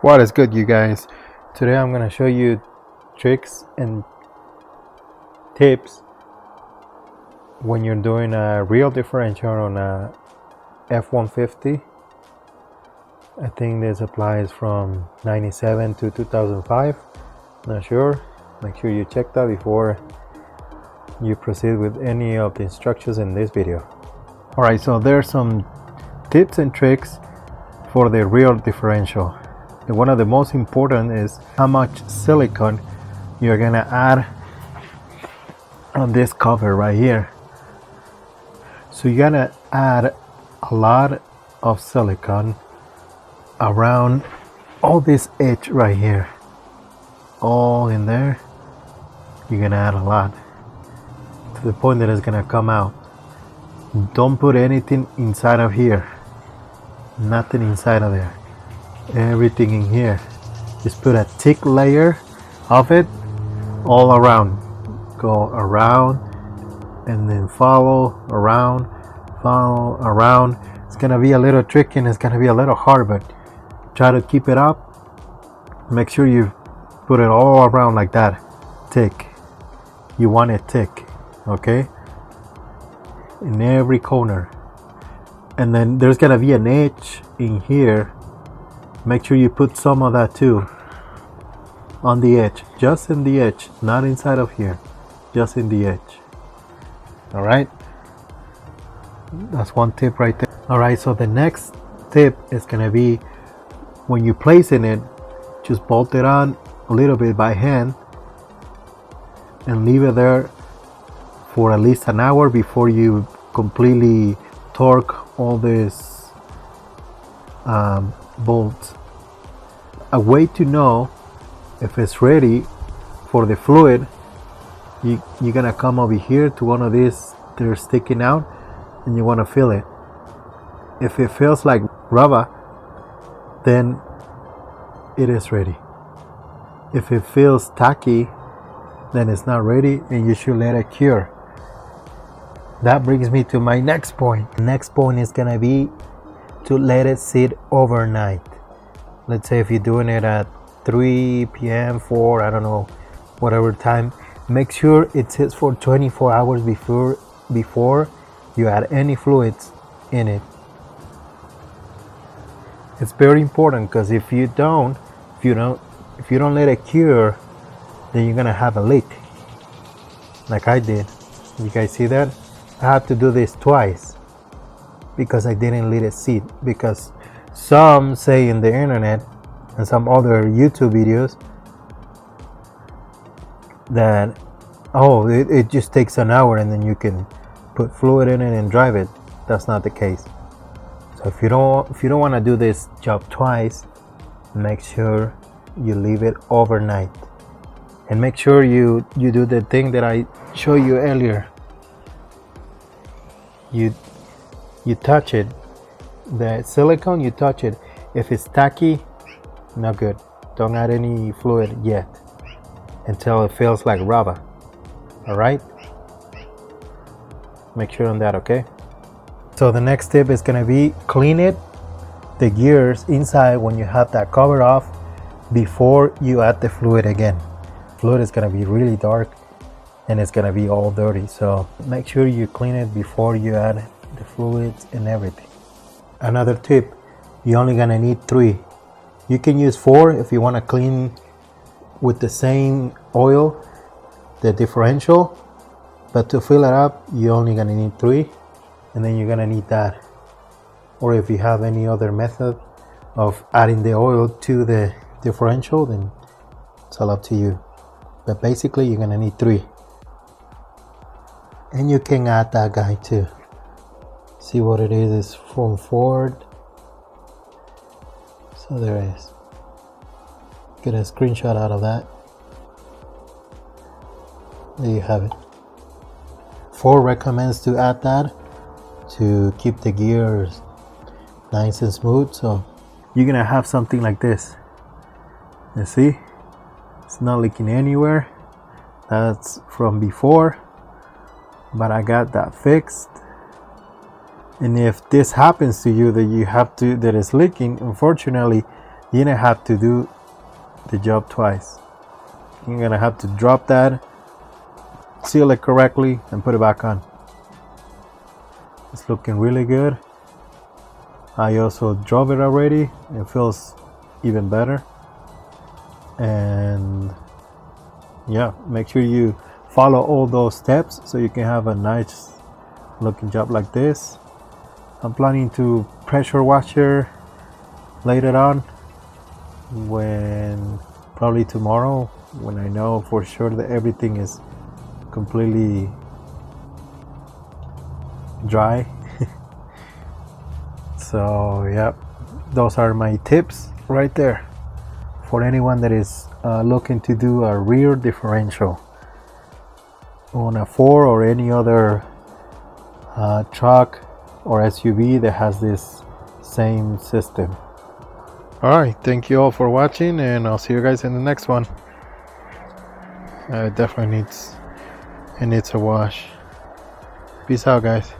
What is good, you guys? Today I'm gonna show you tricks and tips when you're doing a real differential on a F-150. I think this applies from 97 to 2005. Not sure. Make sure you check that before you proceed with any of the instructions in this video. Alright, so there's some tips and tricks for the real differential. And one of the most important is how much silicone you're gonna add on this cover right here. So you're gonna add a lot of silicone around all this edge right here, all in there. You're gonna add a lot to the point that it's gonna come out. Don't put anything inside of here, nothing inside of there, everything in here. Just put a thick layer of it all around. Go around and then follow around. It's gonna be a little tricky and it's gonna be a little hard, but try to keep it up. Make sure you put it all around like that, thick. You want it thick, okay, in every corner. And then there's gonna be an edge in here. Make sure you put some of that too on the edge, just in the edge, not inside of here, just in the edge. All right, that's one tip right there. All right, so the next tip is gonna be when you placing it, just bolt it on a little bit by hand and leave it there for at least an hour before you completely torque all these bolts. A way to know if it's ready for the fluid, you're gonna come over here to one of these, they're sticking out, and you want to feel it. If it feels like rubber, then it is ready. If it feels tacky, then it's not ready and you should let it cure. That brings me to my next point. The next point is gonna be to let it sit overnight. Let's say if you're doing it at 3 p.m., 4, I don't know, whatever time, make sure it sits for 24 hours before you add any fluids in it. It's very important, because if you don't let it cure, then you're gonna have a leak like I did. You guys see that? I had to do this twice because I didn't let it sit. Because some say in the internet and some other YouTube videos that it just takes an hour and then you can put fluid in it and drive it. That's not the case. So if you don't want to do this job twice, make sure you leave it overnight. And make sure you do the thing that I showed you earlier. You touch it, the silicone, you touch it. If it's tacky, not good. Don't add any fluid yet until it feels like rubber. All right, make sure on that, okay? So the next tip is gonna be clean the gears inside when you have that cover off before you add the fluid again. Fluid is gonna be really dark and it's gonna be all dirty, so make sure you clean it before you add the fluids and everything. Another tip, you're only gonna need 3. You can use 4 if you want to clean with the same oil the differential, but to fill it up you're only gonna need 3, and then you're gonna need that. Or if you have any other method of adding the oil to the differential, then it's all up to you. But basically you're gonna need 3. And you can add that guy too. See what it is? It's from Ford. So there it is. Get a screenshot out of that. There you have it. Ford recommends to add that to keep the gears nice and smooth. So you're gonna have something like this. You see? It's not leaking anywhere. That's from before, but I got that fixed. And if this happens to you, that it's leaking, unfortunately you're gonna have to do the job twice. You're gonna have to drop that, seal it correctly, and put it back on. It's looking really good. I also drove it already. It feels even better. And yeah, make sure you follow all those steps so you can have a nice looking job like this. I'm planning to pressure washer later on, when probably tomorrow, when I know for sure that everything is completely dry. So yeah, those are my tips right there for anyone that is looking to do a rear differential on a Ford or any other truck or SUV that has this same system. Alright, thank you all for watching, and I'll see you guys in the next one. It definitely needs a wash. Peace out, guys.